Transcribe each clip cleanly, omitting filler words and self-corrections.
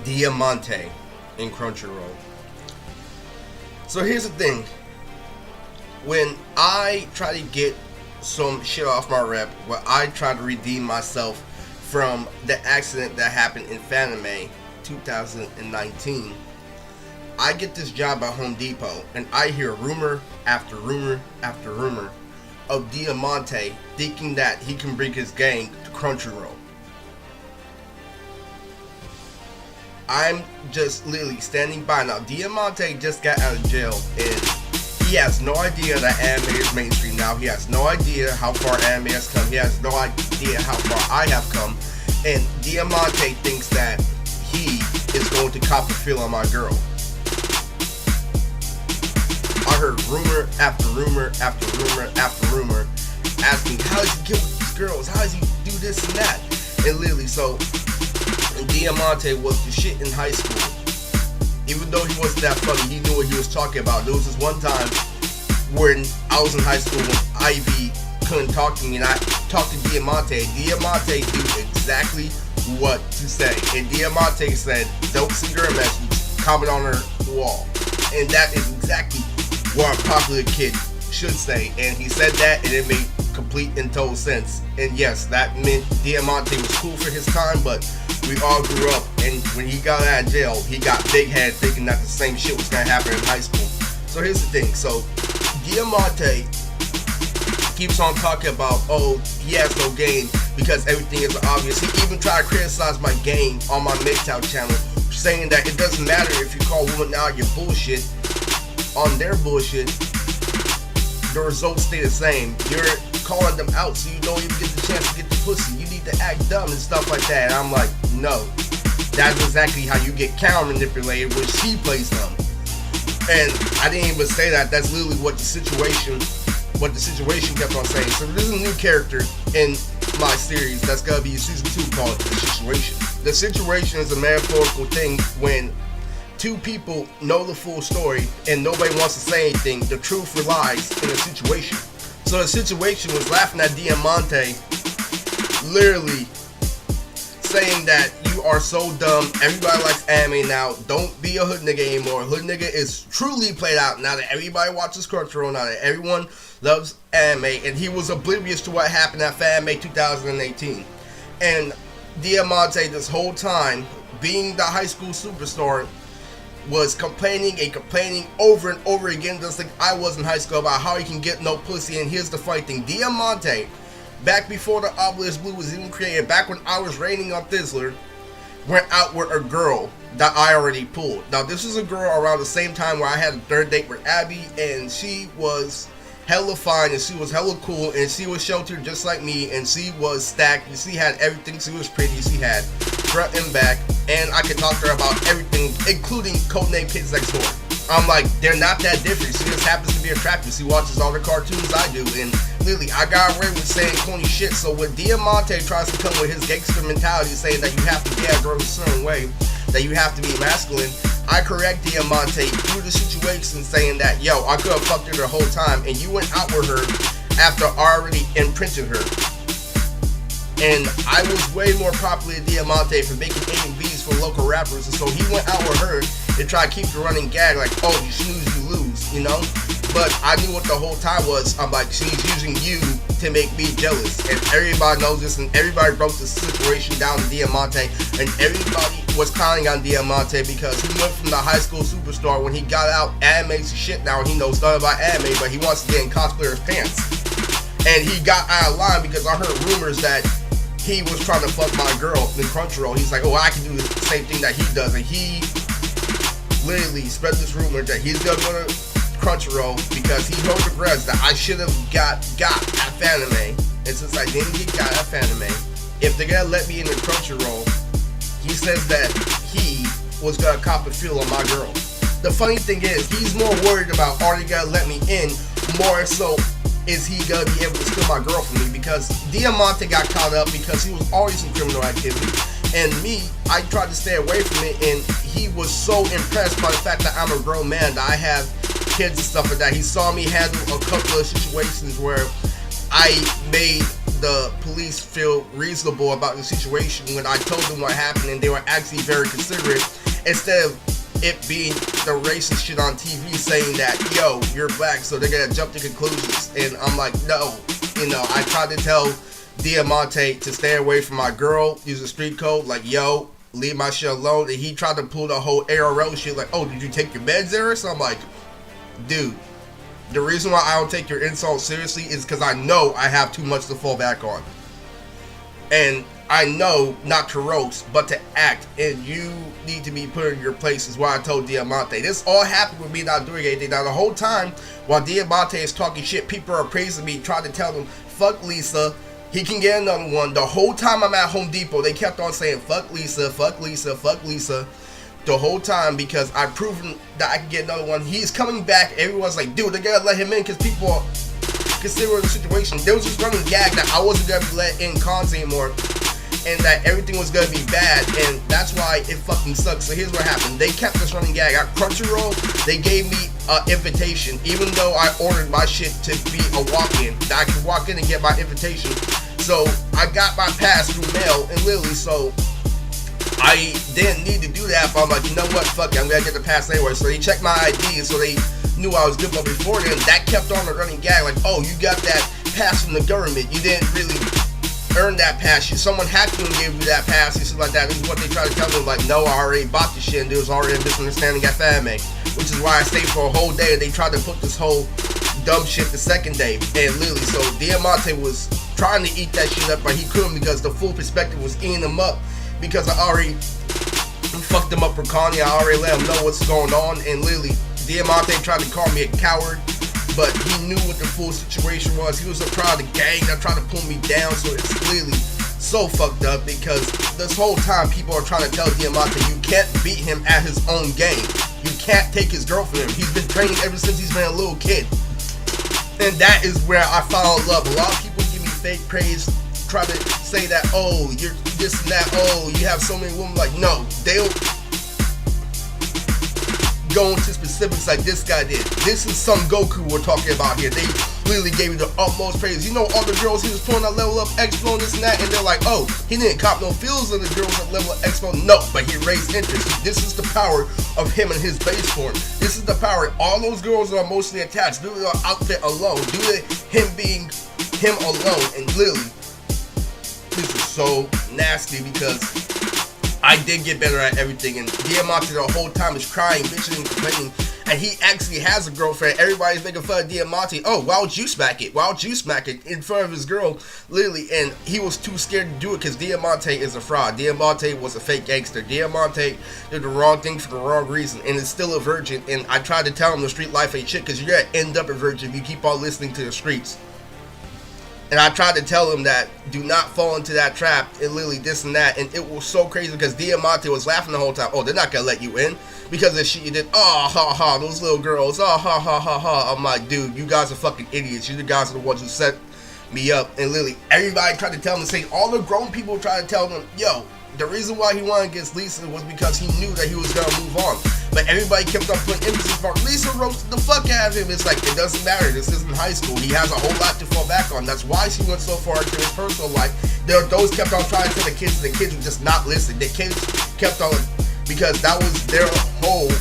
Diamante and Crunchyroll. So here's the thing. When I try to get some shit off my rep, when I try to redeem myself from the accident that happened in Fanime 2019, I get this job at Home Depot and I hear rumor after rumor after rumor of Diamante thinking that he can bring his gang to Crunchyroll. I'm just literally standing by. Now, Diamante just got out of jail and he has no idea that anime is mainstream now. He has no idea how far anime has come. He has no idea how far I have come. And Diamante thinks that he is going to cop a feel on my girl. I heard rumor after rumor after rumor after rumor asking, how does he get with these girls? How does he do this and that? And literally, so Diamante was the shit in high school. Even though he wasn't that funny, he knew what he was talking about. There was this one time when I was in high school when Ivy couldn't talk to me and I talked to Diamante. Diamante knew exactly what to say. And Diamante said, don't send her a message, comment on her wall. And that is exactly what a popular kid should say. And he said that and it made complete and total sense. And yes, that meant Diamante was cool for his time, but we all grew up, and when he got out of jail, he got big head thinking that the same shit was gonna happen in high school. So here's the thing. So Diamante keeps on talking about, oh, he has no game because everything is obvious. He even tried to criticize my game on my MGTOW channel, saying that it doesn't matter if you call women out your bullshit on their bullshit, the results stay the same. You're calling them out so you don't even get the chance to get the pussy. You need to act dumb and stuff like that. And I'm like, no, that's exactly how you get counter manipulated when she plays dumb. And I didn't even say that. That's literally what the situation kept on saying. So there's a new character in my series that's gonna be season 2 called The Situation. The Situation is a metaphorical thing when two people know the full story and nobody wants to say anything. The truth relies in the situation. So The Situation was laughing at Diamante, literally saying that you are so dumb, everybody likes anime now, don't be a hood nigga anymore. Hood nigga is truly played out now that everybody watches Crunchyroll, now that everyone loves anime, and he was oblivious to what happened at Fanime 2018. And Diamante this whole time, being the high school superstar, was complaining over and over again, just like I was in high school, about how he can get no pussy. And here's the funny thing. Diamante, back before the Obelisk Blue was even created, back when I was raining on Thizzler, went out with a girl that I already pulled. Now, this was a girl around the same time where I had a third date with Abby, and she was hella fine, and she was hella cool, and she was sheltered just like me, and she was stacked, and she had everything. She was pretty, she had front and back, and I could talk to her about everything, including Codename Kids Next Door. I'm like, they're not that different. She just happens to be attractive. She watches all the cartoons I do, and literally, I got away with saying corny shit. So when Diamante tries to come with his gangster mentality, saying that you have to get a girl a certain way, that you have to be masculine, I correct Diamante through the situation, saying that, yo, I could have fucked her the whole time, and you went out with her after I already imprinted her. And I was way more popular than Diamante for making A and B's for local rappers, and so he went out with her and tried to keep the running gag like, oh, you snooze, you lose, you know? But I knew what the whole time was. I'm like, she's using you to make me jealous, and everybody knows this, and everybody broke the situation down to Diamante, and everybody was clowning on Diamante because he went from the high school superstar when he got out animes and shit. Now he knows nothing about anime, but he wants to get in cosplayer's pants. And he got out of line because I heard rumors that he was trying to fuck my girl in Crunchyroll. He's like, oh, I can do the same thing that he does. And he literally spread this rumor that he's gonna go to Crunchyroll because he told regrets that I should have got at Fanime. And since I didn't get got at Fanime, if they're gonna let me into Crunchyroll, he says that he was gonna cop a feel on my girl. The funny thing is, he's more worried about are they gonna let me in, more so is he gonna be able to steal my girl from me, because Diamante got caught up because he was always in criminal activity, and me, I tried to stay away from it, and he was so impressed by the fact that I'm a grown man, that I have kids and stuff like that. He saw me handle a couple of situations where I made the police feel reasonable about the situation when I told them what happened, and they were actually very considerate, instead of it being the racist shit on TV saying that, yo, you're black, so they're gonna jump to conclusions. And I'm like, no, I tried to tell Diamante to stay away from my girl, use a street code, like, yo, leave my shit alone. And he tried to pull the whole ARL shit, like, oh, did you take your meds, Eris? So I'm like, dude, the reason why I don't take your insult seriously is because I know I have too much to fall back on. And I know not to roast, but to act, and you need to be put in your place, is why I told Diamante. This all happened with me not doing anything. Now, the whole time, while Diamante is talking shit, people are praising me, trying to tell them, fuck Lisa, he can get another one. The whole time I'm at Home Depot, they kept on saying, fuck Lisa, fuck Lisa, fuck Lisa. The whole time, because I've proven that I can get another one. He's coming back. Everyone's like, dude, they gotta let him in, because people are considering the situation. There was this running gag that I wasn't gonna be let in cons anymore, and that everything was gonna be bad, and that's why it fucking sucks. So here's what happened. They kept this running gag. At Crunchyroll, they gave me an invitation, even though I ordered my shit to be a walk-in, that I could walk in and get my invitation. So I got my pass through mail, and literally, so I didn't need to do that, but I'm like, you know what, fuck it, I'm gonna get the pass anyway. So they checked my ID, so they knew I was good. But before then, that kept on the running gag, like, oh, you got that pass from the government, you didn't really earn that pass, someone hacked you and gave you that pass, and shit like that. This is what they try to tell me, like, no, I already bought the shit, and there was already a misunderstanding at FAMA, which is why I stayed for a whole day, and they tried to put this whole dumb shit the second day. And literally, so Diamante was trying to eat that shit up, but he couldn't, because the full perspective was eating him up, because I already fucked him up for Connie. I already let him know what's going on. And literally, Diamante tried to call me a coward, but he knew what the full situation was. He was a part of the gang that tried to pull me down. So it's clearly so fucked up, because this whole time people are trying to tell Diamante, you can't beat him at his own game. You can't take his girl from him. He's been training ever since he's been a little kid. And that is where I found love. A lot of people give me fake praise, try to say that, oh, you're this and that, oh, you have so many women. Like, no, they'll go into specifics like this guy did. This is Son Goku we're talking about here. They literally gave me the utmost praise. You know, all the girls he was pulling that level up Expo and this and that, and they're like, oh, he didn't cop no feels of the girls that level up Expo. No, but he raised interest. This is the power of him and his base form. This is the power. All those girls are emotionally attached due to their outfit alone, due to him being him alone. And literally, this is so nasty, because I did get better at everything, and Diamante the whole time is crying, bitching, and complaining, and he actually has a girlfriend. Everybody's making fun of Diamante. Oh, why would you smack it? Why would you smack it in front of his girl? Literally, and he was too scared to do it, because Diamante is a fraud. Diamante was a fake gangster. Diamante did the wrong thing for the wrong reason, and is still a virgin. And I tried to tell him the street life ain't shit, because you're gonna end up a virgin if you keep on listening to the streets. And I tried to tell him that, do not fall into that trap, and literally this and that. And it was so crazy, because Diamante was laughing the whole time. Oh, they're not gonna let you in because of the shit you did. Oh, ha ha, those little girls. Oh, ha ha ha ha. I'm like, dude, you guys are fucking idiots. You the guys are the ones who set me up. And literally, everybody tried to tell him the same. All the grown people tried to tell him, yo, the reason why he wanted against Lisa was because he knew that he was gonna move on. But everybody kept on putting emphasis on Lisa roasted the fuck out of him. It's like, it doesn't matter. This isn't high school. He has a whole lot to fall back on. That's why she went so far into his personal life. Those kept on trying to tell the kids, and the kids would just not listen. The kids kept on, because that was their whole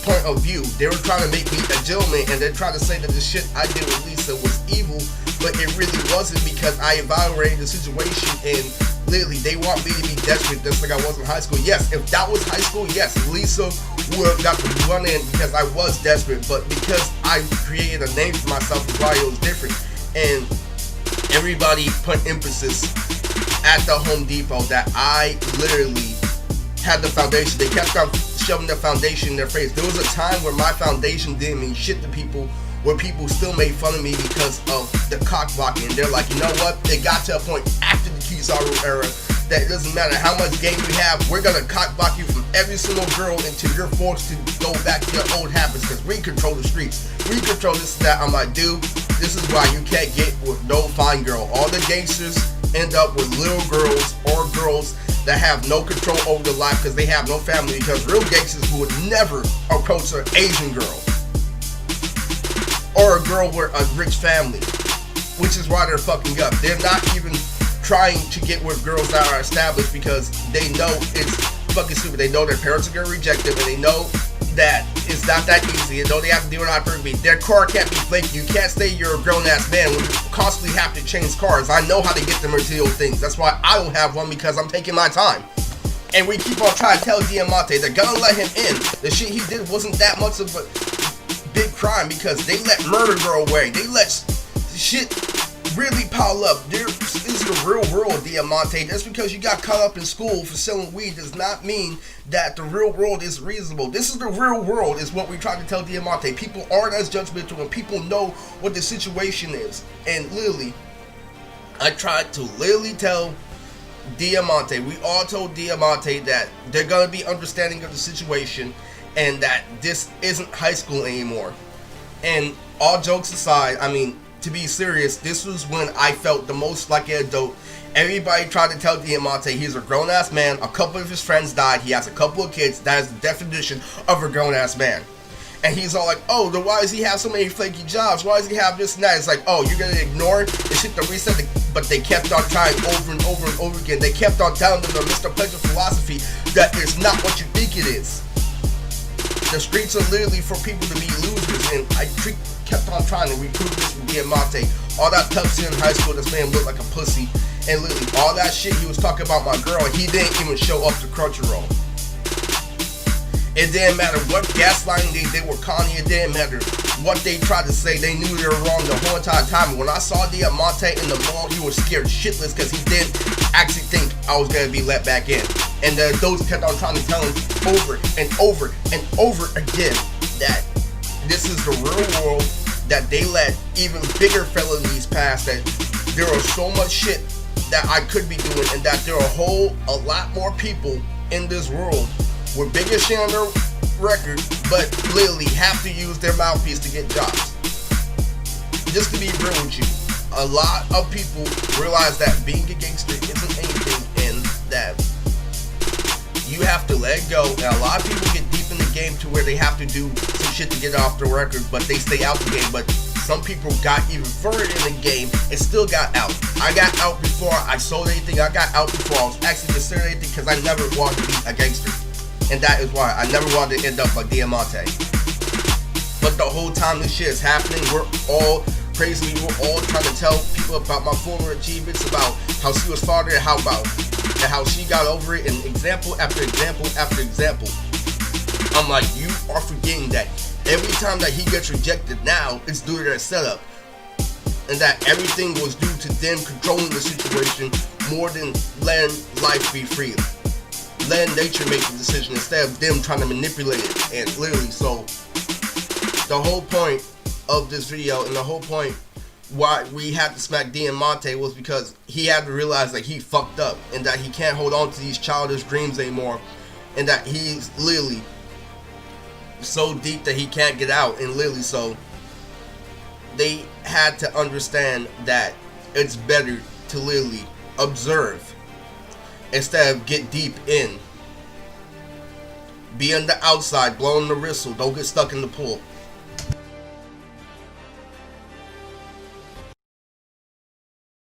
point of view. They were trying to make me a gentleman, and they're trying to say that the shit I did with Lisa was evil, but it really wasn't, because I evaluated the situation, and literally, they want me to be desperate just like I was in high school. Yes, if that was high school, yes, Lisa would have got to run in, because I was desperate. But because I created a name for myself, is why it was different. And everybody put emphasis at the Home Depot that I literally had the foundation. They kept on shoving the foundation in their face. There was a time where my foundation didn't mean shit to people, where people still made fun of me because of the cock blocking. They're like, you know what? It got to a point after the Kizaru era that it doesn't matter how much game you have, we're gonna cock block you from every single girl until you're forced to go back to your old habits, because we control the streets. We control this and that. I'm like, dude, this is why you can't get with no fine girl. All the gangsters end up with little girls or girls that have no control over their life because they have no family, because real gangsters would never approach an Asian girl or a girl with a rich family. which is why they're fucking up. They're not even trying to get with girls that are established because they know it's fucking stupid. They know their parents are gonna reject them, and they know that it's not that easy. They know they have to deal with hypergamy. Their car can't be flaky. You can't say you're a grown-ass man when you constantly have to change cars. I know how to get the material things. That's why I don't have one, because I'm taking my time. And we keep on trying to tell Diamante they're gonna let him in. The shit he did wasn't that much of a big crime because they let murder go away. They let shit really pile up. This is the real world, Diamante. Just because you got caught up in school for selling weed does not mean that the real world is reasonable. This is the real world, is what we try to tell Diamante. People aren't as judgmental and people know what the situation is. And literally, I tried to literally tell Diamante, we all told Diamante that they're gonna be understanding of the situation and that this isn't high school anymore. And all jokes aside, I mean, to be serious, this was when I felt the most like an adult. Everybody tried to tell Diamante he's a grown-ass man. A couple of his friends died. He has a couple of kids. That is the definition of a grown-ass man. And he's all like, oh, then why does he have so many flaky jobs? Why does he have this and that? It's like, oh, you're going to ignore the shit that we said. But they kept on trying over and over and over again. They kept on telling them the Mr. Pleasure philosophy that it's not what you think it is. The streets are literally for people to be losers. And I kept on trying to reprove this with Diamante. All that tough shit in high school, this man looked like a pussy. And literally, all that shit he was talking about my girl, he didn't even show up to Crunchyroll. It didn't matter what gaslighting they did with Connie. It didn't matter what they tried to say. They knew they were wrong the whole entire time. And when I saw Diamante in the mall, he was scared shitless because he didn't actually think I was going to be let back in. And those kept on trying to tell him over and over and over again that this is the real world, that they let even bigger felonies pass, that there are so much shit that I could be doing, and that there are a lot more people in this world with bigger shit on their record, but literally have to use their mouthpiece to get jobs. Just to be real with you, a lot of people realize that being a gangster isn't anything, and that you have to let go. And a lot of people get deep in the game to where they have to do some shit to get off the record, but they stay out the game. But some people got even further in the game and still got out. I got out before I sold anything. I got out before I was actually considered anything, because I never wanted to be a gangster. And that is why I never wanted to end up like Diamante. But the whole time this shit is happening, we're all crazy. We're all trying to tell people about my former achievements, about how she was fathered, and how she got over it, and example after example after example. I'm like, you are forgetting that every time that he gets rejected now, it's due to their setup. And that everything was due to them controlling the situation more than letting life be free. Letting nature make the decision instead of them trying to manipulate it. And literally, so the whole point of this video, and the whole point why we had to smack Diamante, was because he had to realize that he fucked up, and that he can't hold on to these childish dreams anymore, and that he's literally so deep that he can't get out. And literally, so they had to understand that it's better to literally observe instead of get deep in. Be on the outside, blowing the whistle. Don't get stuck in the pool.